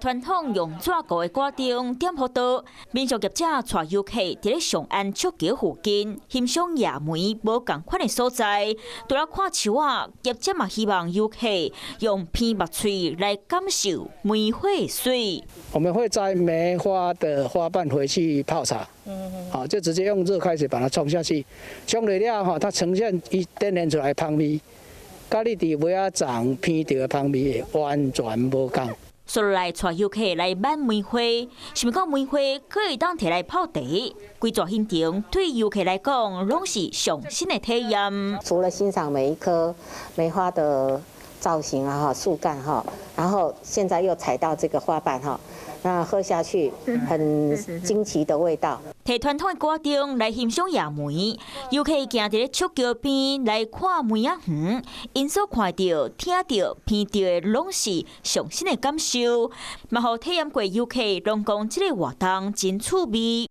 传统用纸糊的挂钟点火刀，民俗业者带游客伫咧上安竹桥附近欣赏夜梅无共款的所在。除了看树啊，业者嘛希望游客用鼻目喙来感受梅花的水。我们会摘梅花的花瓣回去泡茶，好，就直接用热开水把它冲下去，冲了了哈，它呈现一天然出来的香味，甲你伫梅仔长闻到的香味完全无共。所以来带游客来买梅花，想讲梅花可以当摕来泡茶，规座现场对游客来讲拢是上新的体验。除了欣赏每一棵梅花的造型啊、树干哈，然后现在又采到这个花瓣哈，那喝下去很惊奇的味道。摕传统的挂钟来欣赏夜梅，游客行伫咧竹桥边来看梅仔园，因所看到、听到、闻到的拢是上新的感受，嘛，互体验过游客拢讲这个活动真趣味。